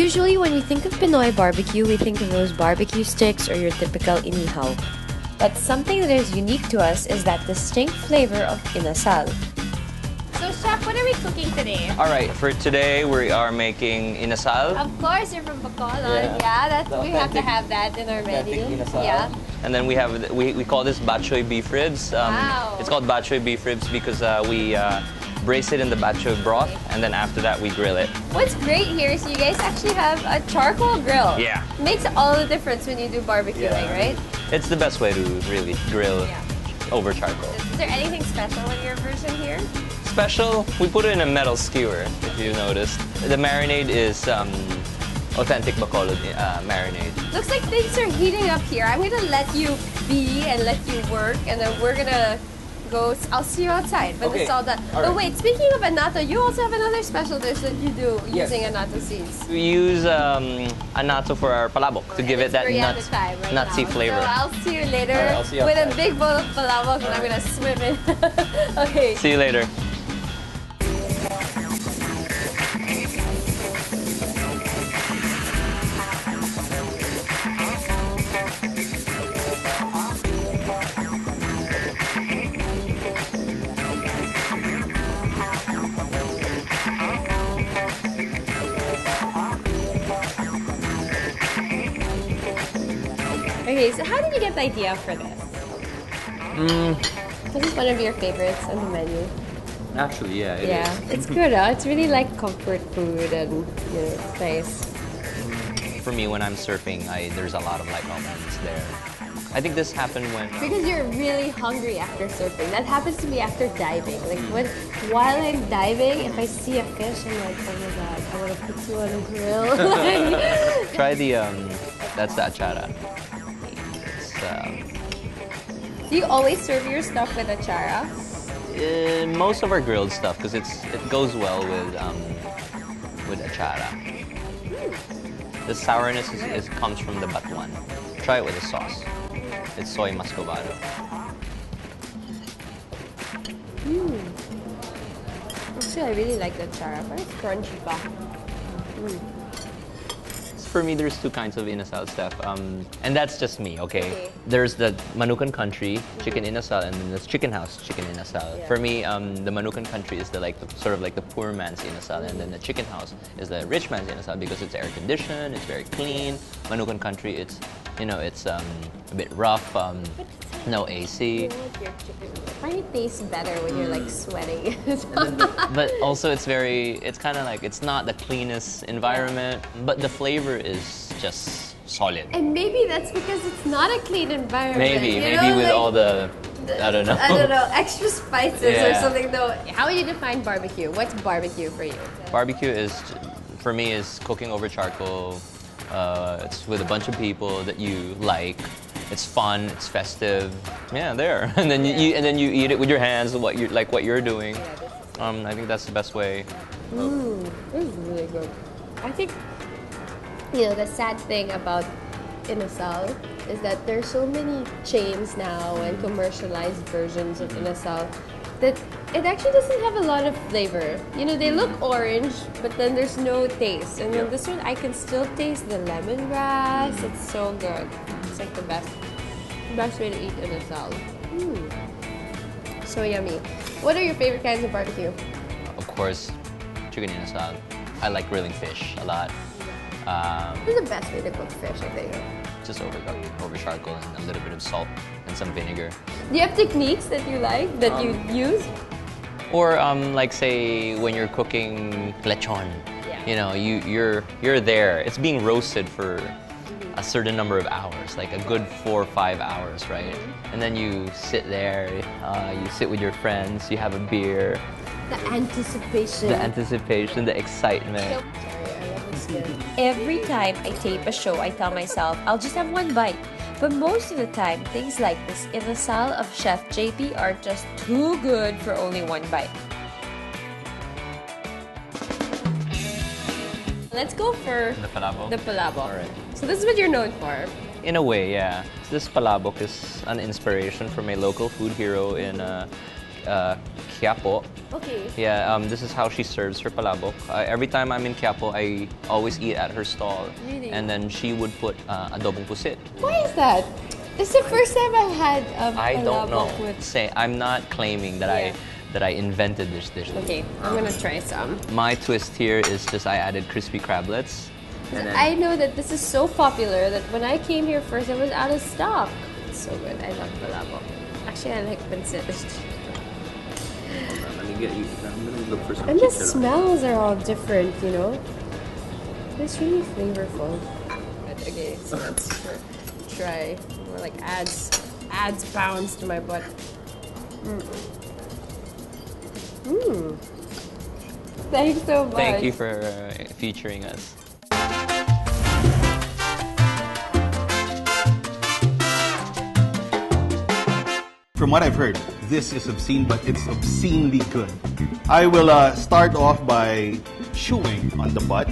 Usually, when we think of Pinoy barbecue, we think of those barbecue sticks or your typical inihaw. But something that is unique to us is that distinct flavor of inasal. So, Chef, what are we cooking today? All right, for today we are making inasal. Of course, you're from Bacolod. Yeah, we have to have that in our menu. Yeah. And then we have we call this batchoy beef ribs. Wow. It's called batchoy beef ribs because we braise it in the batchoy broth, and then after that we grill it. What's great here is you guys actually have a charcoal grill. Yeah. Makes all the difference when you do barbecuing, right? It's the best way to really grill over charcoal. Is there anything special in your version here? Special, we put it in a metal skewer, if you noticed. The marinade is authentic Bacolod marinade. Looks like things are heating up here. I'm gonna let you be and let you work, and then we're gonna go. I'll see you outside when it's all done. But wait, speaking of annatto, you also have another special dish that you do using annatto seeds. We use annatto for our palabok to give it that nutsy flavor. So I'll see you later with a big bowl of palabok, and I'm gonna swim in. Okay. See you later. Okay, so how did you get the idea for this? This is one of your favorites on the menu. Actually, yeah, it is. It's good, huh? It's really like comfort food and, it's nice. For me, when I'm surfing, there's a lot of light bulb moments there. I think this happened when... Because you're really hungry after surfing. That happens to me after diving. Like, while I'm diving, if I see a fish, I'm like, oh my god, I want to put you on a grill. Try the, that's the achara. Do you always serve your stuff with achara? Most of our grilled stuff, because it goes well with achara. The sourness comes from the Batwan. Try it with the sauce. It's soy muscovado. Actually, I really like the achara, but it's crunchy pa. For me, there's two kinds of inasal stuff, and that's just me, okay? There's the Manukan Country chicken inasal, and then there's chicken house chicken inasal. For me, the Manukan Country is sort of like the poor man's inasal, and then the chicken house is the rich man's inasal because it's air conditioned, it's very clean. Manukan Country, it's a bit rough, no AC. I find it tastes better when you're like sweating. But also it's kind of like, it's not the cleanest environment, but the flavor is just solid. And maybe that's because it's not a clean environment. Maybe with like, all the, I don't know, extra spices or something though. How would you define barbecue? What's barbecue for you? Barbecue for me, is cooking over charcoal. It's with a bunch of people that you like. It's fun. It's festive. Yeah, there. And then you eat it with your hands. What you're doing. I think that's the best way. This is really good. I think the sad thing about inasal is that there's so many chains now and commercialized versions of inasal that it actually doesn't have a lot of flavor. They look orange, but then there's no taste. And then this one, I can still taste the lemongrass. It's so good. It's like the best way to eat inasal. So yummy. What are your favorite kinds of barbecue? Of course, chicken inasal. I like grilling fish a lot. This is the best way to cook fish, I think. Just over charcoal and a little bit of salt and some vinegar. Do you have techniques that you like, that you use? Or like say when you're cooking lechon, you're there. It's being roasted for a certain number of hours, like a good 4 or 5 hours, right? And then you sit there, you sit with your friends, you have a beer. The anticipation. The excitement. Every time I tape a show, I tell myself I'll just have one bite. But most of the time, things like this inasal of Chef JP are just too good for only one bite. Let's go for the palabok. The palabok. All right. So this is what you're known for. In a way, yeah. This palabok is an inspiration from a local food hero in Quiapo. Okay. Yeah, this is how she serves her palabok. Every time I'm in Quiapo, I always eat at her stall. Really? And then she would put adobong pusit. Why is that? It's the first time I've had I don't know. palabok with... I'm not claiming that I invented this dish. Okay, I'm gonna try some. My twist here is just I added crispy crablets. And then, I know that this is so popular that when I came here first, it was out of stock. It's so good. I love palabok. Actually, I like pancit. let me get you. I'm gonna look for some. And the smells are all different, you know? It's really flavorful. But okay, so let's try. More like adds pounds to my butt. Thanks so much. Thank you for featuring us. From what I've heard, this is obscene, but it's obscenely good. I will start off by chewing on the butt.